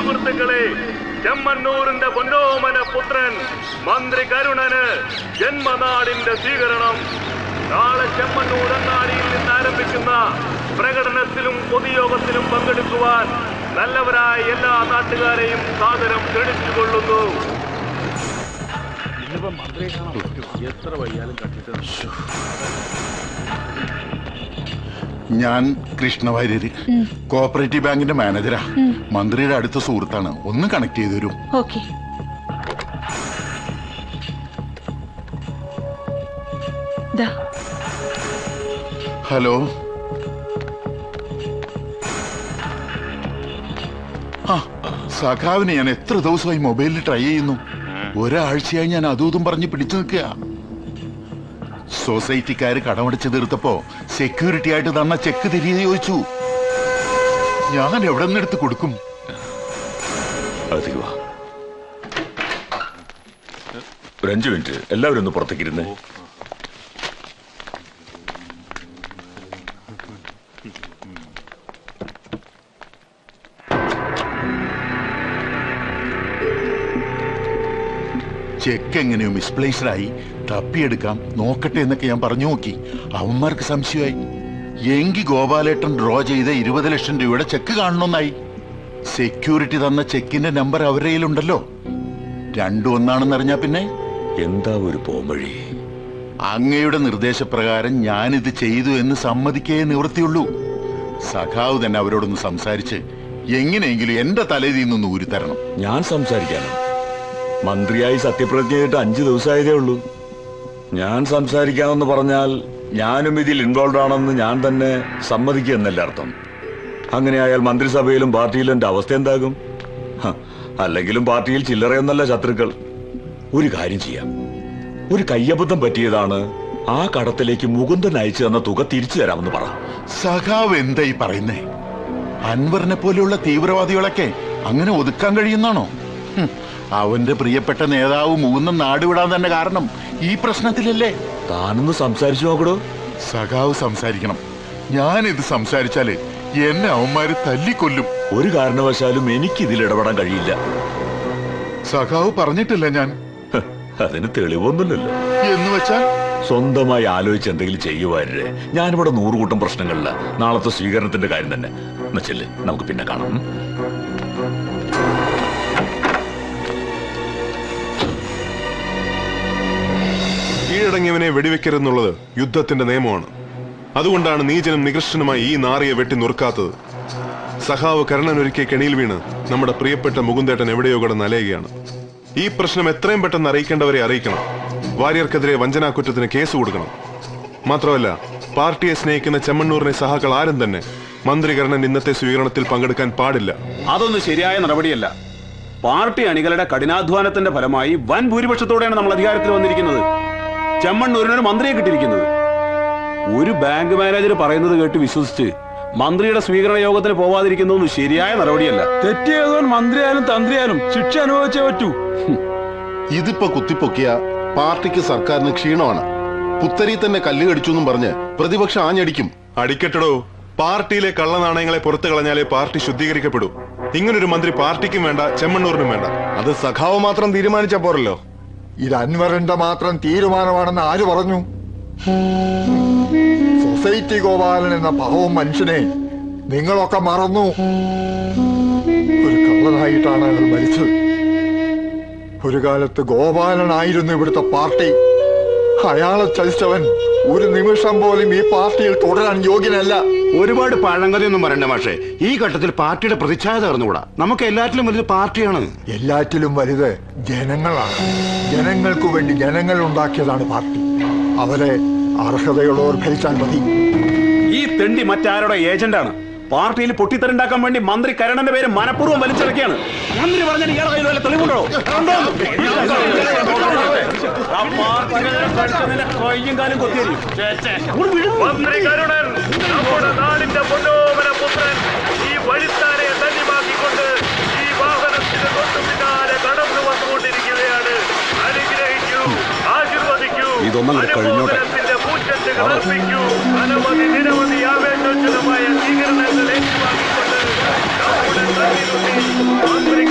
സുഹൃത്തുക്കളെ, ചെമ്മണ്ണൂരിന്റെ പൊന്നോമന പുത്രൻ മന്ത്രി കരുണന് ജന്മനാടിന്റെ സ്വീകരണം. നാളെ ചെമ്മണ്ണൂർ അങ്ങാടിയിൽ നിന്ന് ആരംഭിക്കുന്ന പ്രകടനത്തിലും പൊതുയോഗത്തിലും പങ്കെടുക്കുവാൻ നല്ലവരായ എല്ലാ നാട്ടുകാരെയും സാദരം ക്ഷണിച്ചുകൊള്ളുന്നു. എത്ര വയ്യാലും ഞാൻ കൃഷ്ണവാര്യര്, കോപ്പറേറ്റീവ് ബാങ്കിന്റെ മാനേജരാ. മന്ത്രിയുടെ അടുത്ത സുഹൃത്താണ്. ഒന്ന് കണക്ട് ചെയ്തു തരും? ഓക്കെ. ഹലോ. ആ, സഖാവിനെ ഞാൻ എത്ര ദിവസമായി മൊബൈലിൽ ട്രൈ ചെയ്യുന്നു. ഒരാഴ്ചയായി ഞാൻ അതും പറഞ്ഞ് പിടിച്ചു നിൽക്കുക. സൊസൈറ്റിക്കാര് കടമടിച്ച് തീർത്തപ്പോ സെക്യൂരിറ്റി ആയിട്ട് തന്ന ചെക്ക് തിരികെ ചോദിച്ചു. ഞാൻ എവിടെ നിന്നെടുത്ത് കൊടുക്കും? ഒരു 5 മിനിറ്റ് എല്ലാവരും ഒന്ന് പുറത്തേക്ക് ഇരുന്ന്. ചെക്ക് എങ്ങനെയോ മിസ്പ്ലേസ്ഡ് ആയി, തപ്പിയെടുക്കാം നോക്കട്ടെ എന്നൊക്കെ ഞാൻ പറഞ്ഞു നോക്കി. അവന്മാർക്ക് സംശയമായി. എങ്കി ഗോപാലേട്ടൻ ഡ്രോ ചെയ്ത 20 ലക്ഷം രൂപയുടെ ചെക്ക് കാണണമെന്നായി. സെക്യൂരിറ്റി തന്ന ചെക്കിന്റെ നമ്പർ അവരുടെ കയ്യിലുണ്ടല്ലോ. രണ്ടും ഒന്നാണെന്നറിഞ്ഞാ പിന്നെ എന്താ ഒരു പോംവഴി? അങ്ങയുടെ നിർദ്ദേശപ്രകാരം ഞാനിത് ചെയ്തു എന്ന് സമ്മതിക്കേ നിവൃത്തിയുള്ളൂ. സഖാവ് തന്നെ അവരോടൊന്ന് സംസാരിച്ച് എങ്ങനെയെങ്കിലും എന്റെ തലയിൽ നിന്നൊന്ന് ഊരിത്തരണം. ഞാൻ സംസാരിക്കാനോ? മന്ത്രിയായി സത്യപ്രതിജ്ഞ ചെയ്തിട്ട് 5 ദിവസമായതേ ഉള്ളൂ. ഞാൻ സംസാരിക്കാമെന്ന് പറഞ്ഞാൽ ഞാനും ഇതിൽ ഇൻവോൾവ് ആണെന്ന് ഞാൻ തന്നെ സമ്മതിക്കുക എന്നല്ല അർത്ഥം. അങ്ങനെയായാൽ മന്ത്രിസഭയിലും പാർട്ടിയിലും എന്റെ അവസ്ഥ എന്താകും? അല്ലെങ്കിലും പാർട്ടിയിൽ ചില്ലറയൊന്നല്ല ശത്രുക്കൾ. ഒരു കാര്യം ചെയ്യാം. ഒരു കയ്യബദ്ധം പറ്റിയതാണ്. ആ കടത്തിലേക്ക് മുകുന്ദൻ അയച്ചു തന്ന തുക തിരിച്ചു തരാമെന്ന് പറ. സഖാവ് എന്തായി പറയുന്നേ? അൻവറിനെ പോലെയുള്ള തീവ്രവാദികളൊക്കെ അങ്ങനെ ഒതുക്കാൻ കഴിയുന്നാണോ? അവന്റെ പ്രിയപ്പെട്ട നേതാവ് മുകുന്ദൻ നാടുവിടാൻ തന്നെ കാരണം ഈ പ്രശ്നത്തിലല്ലേ? താനൊന്ന് സംസാരിച്ചു നോക്കടോ. സഖാവ് സംസാരിക്കണം. ഞാനിത് സംസാരിച്ചാല് എന്നെ അവന്മാര് തല്ലിക്കൊല്ലും. ഒരു കാരണവശാലും എനിക്ക് ഇതിൽ ഇടപെടാൻ കഴിയില്ല. സഖാവ് പറഞ്ഞിട്ടില്ല ഞാൻ. അതിന് തെളിവൊന്നുമില്ലല്ലോ. എന്ന് വെച്ചാൽ സ്വന്തമായി ആലോചിച്ച് എന്തെങ്കിലും ചെയ്യുവാരേ. ഞാനിവിടെ 100 കൂട്ടം പ്രശ്നങ്ങളില്ല. നാളത്തെ സ്വീകരണത്തിന്റെ കാര്യം തന്നെ എന്നുവെച്ചല്ലേ, നമുക്ക് പിന്നെ കാണാം. കീഴടങ്ങിയവനെ വെടിവെക്കരുതെന്നുള്ളത് യുദ്ധത്തിന്റെ നിയമമാണ്. അതുകൊണ്ടാണ് നീചനും നികൃഷ്ടനുമായി ഈ നാറിയെ വെട്ടി നുറുക്കാത്തത്. സഖാവ് കരുണനൊരുക്കിയ കെണിയിൽ വീണ് നമ്മുടെ പ്രിയപ്പെട്ട മുകുന്ദേട്ടൻ എവിടെയോ കിടന്ന് അലയുകയാണ്. ഈ പ്രശ്നം എത്രയും പെട്ടെന്ന് അറിയിക്കേണ്ടവരെ അറിയിക്കണം. വാര്യർക്കെതിരെ വഞ്ചനാക്കുറ്റത്തിന് കേസ് കൊടുക്കണം. മാത്രമല്ല, പാർട്ടിയെ സ്നേഹിക്കുന്ന ചെമ്മണ്ണൂരിനെ സഹാക്കൾ ആരും തന്നെ മന്ത്രി കരുണൻ ഇന്നത്തെ സ്വീകരണത്തിൽ പങ്കെടുക്കാൻ പാടില്ല. അതൊന്നും ശരിയായ നടപടിയല്ല. പാർട്ടി അണികളുടെ കഠിനാധ്വാനത്തിന്റെ ഫലമായി വൻ ഭൂരിപക്ഷത്തോടെയാണ് നമ്മൾ അധികാരത്തിൽ വന്നിരിക്കുന്നത്. ചെമ്മണ്ണൂരിനൊരു മന്ത്രിയെ കിട്ടിയിരിക്കുന്നത്. ഒരു ബാങ്ക് മാനേജർ പറയുന്നത് കേട്ട് വിശ്വസിച്ച് മന്ത്രിയുടെ സ്വീകരണ യോഗത്തിന് പോവാതിരിക്കുന്നതൊന്നും ശരിയായ നടപടിയല്ല. തെറ്റിയതോൻ മന്ത്രിയായാലും തന്ത്രിയായാലും ശിക്ഷ അനുഭവിച്ചേ പറ്റൂ. ഇതിപ്പോ കുത്തിപ്പൊക്കിയ പാർട്ടിക്ക് സർക്കാരിന് ക്ഷീണമാണ്. പുത്തരി തന്നെ കല്ല് കടിച്ചു എന്നും പറഞ്ഞ് പ്രതിപക്ഷം ആഞ്ഞടിക്കും. അടിക്കട്ടടോ. പാർട്ടിയിലെ കള്ളനാണയങ്ങളെ പുറത്തു കളഞ്ഞാലേ പാർട്ടി ശുദ്ധീകരിക്കപ്പെടൂ. ഇങ്ങനൊരു മന്ത്രി പാർട്ടിക്കും വേണ്ട, ചെമ്മണ്ണൂരിനും വേണ്ട. അത് സഖാവ് മാത്രം തീരുമാനിച്ച പോരല്ലോ. ഇത് അൻവറിന്റെ മാത്രം തീരുമാനമാണെന്ന് ആര് പറഞ്ഞു? സൊസൈറ്റി ഗോപാലൻ എന്ന പാവം മനുഷ്യനെ നിങ്ങളൊക്കെ മറന്നു. ഒരു കള്ളനായിട്ടാണ് അയാൾ മരിച്ചത്. ഒരു കാലത്ത് ഗോപാലനായിരുന്നു ഇവിടുത്തെ പാർട്ടി. അയാളെ ചതിച്ചവൻ ഒരു നിമിഷം പോലും ഈ പാർട്ടിയിൽ തുടരാൻ യോഗ്യനല്ല. ഒരുപാട് പഴങ്കഥയൊന്നും പറയണ്ട മാഷേ. ഈ ഘട്ടത്തിൽ പാർട്ടിയുടെ പ്രതിച്ഛായ തകർന്നുകൂടാ. നമുക്ക് എല്ലാറ്റിലും വലുത് പാർട്ടിയാണ്. എല്ലാറ്റിലും വലുത് ജനങ്ങളാണ്. ജനങ്ങൾക്കു വേണ്ടി ജനങ്ങൾ ഉണ്ടാക്കിയതാണ് പാർട്ടി. അവരെ അർഹതയുള്ളവർ ഭരിച്ചാൽ മതി. ഈ തെണ്ടി മറ്റാരുടെ ഏജന്റാണ്. പാർട്ടിയിൽ പൊട്ടിത്തെറുണ്ടാക്കാൻ വേണ്ടി മന്ത്രി കരുണന്റെ പേര് മനഃപൂർവ്വം വലിച്ചിറക്കിയാണ്. മന്ത്രി പറഞ്ഞാൽ ഇയാളെ കയ്യിൽ വല്ല തെളിവുണ്ടോ? കയ്യും കാലും കൊത്തിയരിയും. മന്ത്രി കരുണൻ നമ്മുടെ നാടിന്റെ പൊന്നോമന പുത്രൻ ഈ വഴിത്താനെ ധന്യമാക്കിക്കൊണ്ട് ഈ വാഹനത്തിന് തൊട്ടു പിന്നാലെ കടന്നു വന്നുകൊണ്ടിരിക്കുകയാണ്. അനുഗ്രഹിക്കൂ, ആശീർവദിക്കൂ, അനുമോദനത്തിന്റെ പൂച്ചെണ്ടുകൾ അർപ്പിക്കൂ. അനവധി നിരവധി ആവേശോജ്വലമായ സ്വീകരണങ്ങൾ ഏറ്റുവാങ്ങിക്കൊണ്ട് നമ്മുടെ മന്ത്രി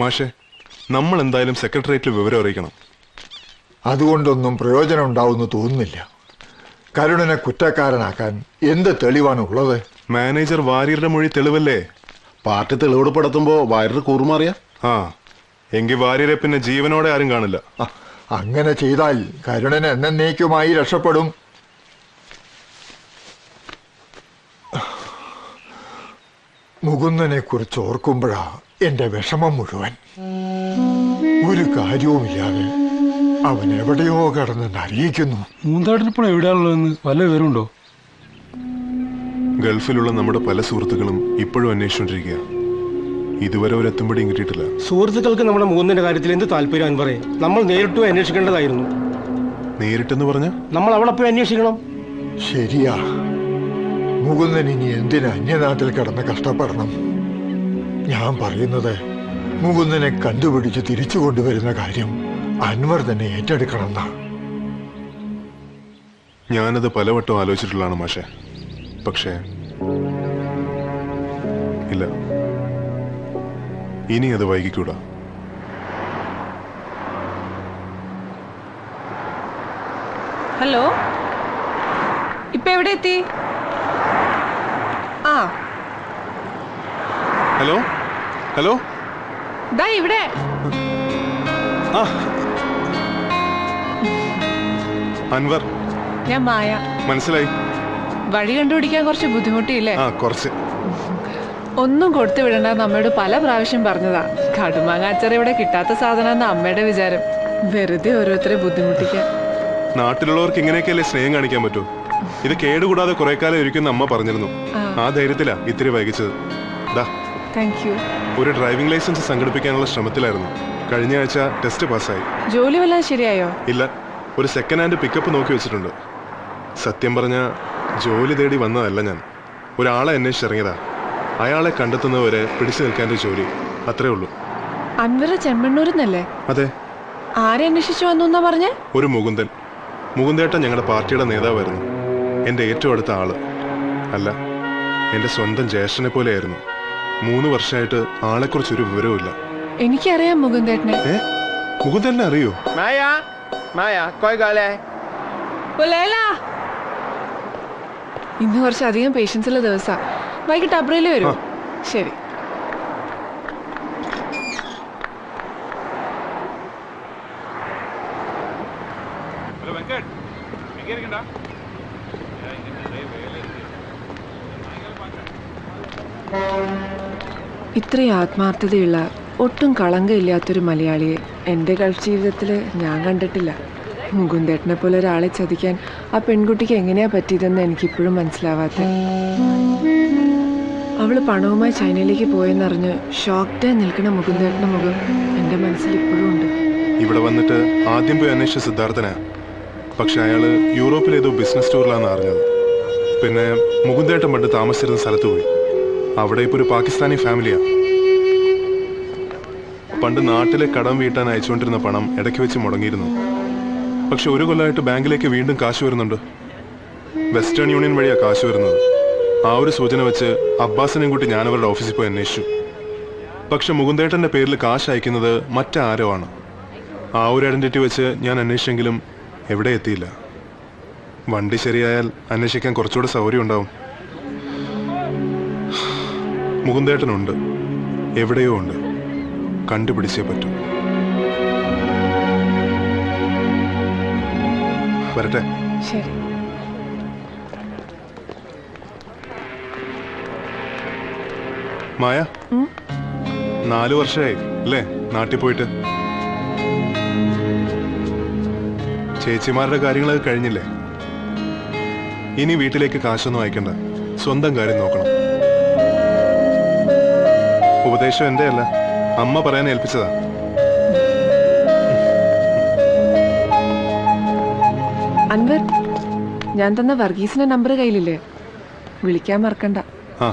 മാഷെ, നമ്മൾ എന്തായാലും സെക്രട്ടേറിയറ്റിൽ വിവരം അറിയിക്കണം. അതുകൊണ്ടൊന്നും പ്രയോജനം ഉണ്ടാവുമെന്ന് തോന്നുന്നില്ല. കരുണനെ കുറ്റക്കാരനാക്കാൻ എന്ത് തെളിവാണ് ഉള്ളത്? മാനേജർ വാര്യരുടെ മൊഴി തെളിവല്ലേ? പാർട്ടി തെളിവെടുപ്പെടുത്തുമ്പോ വയറിന് കൂറുമാറിയ ആ, എങ്കിൽ വാര്യരെ പിന്നെ ജീവനോടെ ആരും കാണില്ല. അങ്ങനെ ചെയ്താൽ കരുണൻ എന്നേക്കുമായി രക്ഷപ്പെടും. മുകുന്ദനെ കുറിച്ച് ഓർക്കുമ്പോഴാ എന്റെ വിഷമം മുഴുവൻ. ഒരു കാര്യവുമില്ലാതെ അവൻ എവിടെയോ കിടന്നെന്ന് അറിയിക്കുന്നു. മൂന്നാട്ടിലിപ്പോൾ എവിടെയാണുള്ളതെന്ന് വല്ല വിവരമുണ്ടോ? ഗൾഫിലുള്ള നമ്മുടെ പല സുഹൃത്തുക്കളും ഇപ്പോഴും അന്വേഷിച്ചുകൊണ്ടിരിക്കുക. ഇതുവരെ ഒരു എത്തുമ്പടിയും കിട്ടിയിട്ടില്ല. സുഹൃത്തുക്കൾക്ക് നമ്മുടെ മുകുന്ദന്റെ കാര്യത്തിൽ എന്ത് താല്പര്യം അൻവറേ? നമ്മൾ നേരിട്ട് പോയി അന്വേഷിക്കേണ്ടതായിരുന്നു. നേരിട്ടെന്ന് പറഞ്ഞ നമ്മൾ അവിടെ പോയി അന്വേഷിക്കണം. ശരിയാ. മുകുന്ദൻ ഇനി എന്തിന് അന്യനാട്ടിൽ കിടന്ന് കഷ്ടപ്പെടണം? ഞാൻ പറയുന്നത് മുകുന്ദനെ കണ്ടുപിടിച്ച് തിരിച്ചു കൊണ്ടുവരുന്ന കാര്യം അൻവർ തന്നെ ഏറ്റെടുക്കണം. ഞാനത് പലവട്ടം ആലോചിച്ചിട്ടുള്ളതാണ് മാഷെ. പക്ഷേ ഇല്ല, ഇനി അത് വൈകിക്കൂടാ. ഹലോ, ഇപ്പൊ എവിടെ എത്തി? ആ, ഹലോ ഹലോ, ദാ ഇവിടെ. ആ അൻവർ, ഞാൻ മായ. മനസ്സിലായി. വഴി കണ്ടുപിടിക്കാൻ കുറച്ച് ബുദ്ധിമുട്ടിയില്ലേ? ആ, കുറച്ച്. ഒന്നും കൊടുത്തു വിടണ്ട നമ്മയോട് പല പ്രാവശ്യം പറഞ്ഞതാ. കടുമാങ്ങാച്ചറി ഇവിടെ കിട്ടാത്ത സാധനം അമ്മയുടെ വിചാരം. വെറുതെ ഓരോരുത്തരെ ബുദ്ധിമുട്ടിക്കാൻ. നാട്ടിലുള്ളവർക്ക് ഇങ്ങനെയൊക്കെയല്ലേ സ്നേഹം കാണിക്കാൻ പറ്റൂ. ഇത് കേടുകൂടാതെ കുറെ കാലം ഇരിക്കുന്ന അമ്മ പറഞ്ഞിരുന്നു. ആ ധൈര്യത്തിലാ ഇത്തിരി വൈകിച്ചത്. Thank you. ഒരു ഡ്രൈവിംഗ് ലൈസൻസ് സംഘടിപ്പിക്കാനുള്ള ശ്രമത്തിലായിരുന്നു. കഴിഞ്ഞ ആഴ്ച ടെസ്റ്റ് പാസ്സായി. ജോലി വല്ലതും ശരിയായോ? ഇല്ല, ഒരു സെക്കൻഡ് ഹാൻഡ് പിക്കപ്പ് നോക്കി വെച്ചിട്ടുണ്ട്. സത്യം പറഞ്ഞ ജോലി തേടി വന്നതല്ല ഞാൻ. ഒരാളെ അന്വേഷിച്ചിറങ്ങിയതാ. അയാളെ കണ്ടെത്തുന്നവരെ പിടിച്ചു നിൽക്കാൻ്റെ ജോലി, അത്രേ ഉള്ളൂ. അൻവർ ചെമ്മണ്ണൂരിന്നല്ലേ? അതെ. ആരെ അന്വേഷിച്ചു വന്നു പറഞ്ഞേ? ഒരു മുകുന്ദൻ. മുകുന്ദേട്ടൻ ഞങ്ങളുടെ പാർട്ടിയുടെ നേതാവായിരുന്നു. എൻ്റെ ഏറ്റവും അടുത്ത ആള്. അല്ല, എൻ്റെ സ്വന്തം ജ്യേഷ്ഠനെ പോലെയായിരുന്നു. 3 വർഷമായിട്ട് ആളെക്കുറിച്ചൊരു വിവരവുമില്ല. എനിക്കറിയാം മുകുന്ദേട്ടനെ. മുകുന്ദേട്ടനെ അറിയോ? ഇന്ന് കുറച്ചധികം പേഷ്യൻസ് ഉള്ള ദിവസാ. വൈകിട്ട് അബ്രയിൽ വരും. ശരി. ഇത്രയും ആത്മാർത്ഥതയുള്ള, ഒട്ടും കളങ്കമില്ലാത്തൊരു മലയാളിയെ എൻ്റെ ഗൾഫ് ജീവിതത്തിൽ ഞാൻ കണ്ടിട്ടില്ല. മുകുന്ദേട്ടനെ പോലെ ഒരാളെ ചതിക്കാൻ ആ പെൺകുട്ടിക്ക് എങ്ങനെയാ പറ്റിയതെന്ന് എനിക്കിപ്പോഴും മനസ്സിലാവാത്ത. അവള് പണവുമായി ചൈനയിലേക്ക് പോയെന്നറിഞ്ഞ് ഷോക്ക്ഡായി നിൽക്കുന്ന മുകുന്ദേട്ടന്റെ മുഖം എൻ്റെ മനസ്സിൽ ഇപ്പോഴും ഉണ്ട്. ഇവിടെ വന്നിട്ട് ആദ്യം പോയി അന്വേഷിച്ച സിദ്ധാർത്ഥനാ. പക്ഷെ അയാള് യൂറോപ്പിലേതോ ബിസിനസ് ടൂറിലാന്ന് അറിഞ്ഞത്. പിന്നെ മുകുന്ദേട്ടൻ പണ്ട് താമസിച്ചിരുന്ന സ്ഥലത്ത് പോയി. അവിടെ ഇപ്പോൾ ഒരു പാകിസ്ഥാനി ഫാമിലിയാ. പണ്ട് നാട്ടിലെ കടം വീട്ടാൻ അയച്ചുകൊണ്ടിരുന്ന പണം ഇടയ്ക്ക് വെച്ച് മുടങ്ങിയിരുന്നു. പക്ഷെ 1 കൊല്ലമായിട്ട് ബാങ്കിലേക്ക് വീണ്ടും കാശ് വരുന്നുണ്ട്. വെസ്റ്റേൺ യൂണിയൻ വഴിയാ കാശ് വരുന്നത്. ആ ഒരു സൂചന വെച്ച് അബ്ബാസിനെയും കൂട്ടി ഞാൻ അവരുടെ ഓഫീസിൽ പോയി അന്വേഷിച്ചു. പക്ഷെ മുകുന്ദേട്ടന്റെ പേരിൽ കാശ് അയക്കുന്നത് മറ്റാരോ ആണ്. ആ ഒരു ഐഡന്റിറ്റി വെച്ച് ഞാൻ അന്വേഷിച്ചെങ്കിലും എവിടെ എത്തിയില്ല. വണ്ടി ശരിയായാൽ അന്വേഷിക്കാൻ കുറച്ചുകൂടെ സൗകര്യം ഉണ്ടാവും. മുകുന്ദേട്ടനുണ്ട്, എവിടെയോ ഉണ്ട്. കണ്ടുപിടിച്ചേ പറ്റൂ. വരട്ടെ. ശരി. മായ, 4 വർഷമായി അല്ലേ നാട്ടിൽ പോയിട്ട്? ചേച്ചിമാരുടെ കാര്യങ്ങളൊക്കെ കഴിഞ്ഞില്ലേ? ഇനി വീട്ടിലേക്ക് കാശൊന്നും അയക്കണ്ട. സ്വന്തം കാര്യം നോക്കണം. ഉപദേശം എന്റെ അല്ല, അമ്മ പറയാൻ ഏൽപ്പിച്ചതാ. അൻവർ, ഞാൻ തന്ന വർഗീസിന്റെ നമ്പർ കയ്യിലില്ലേ? വിളിക്കാൻ മറക്കണ്ട. ആ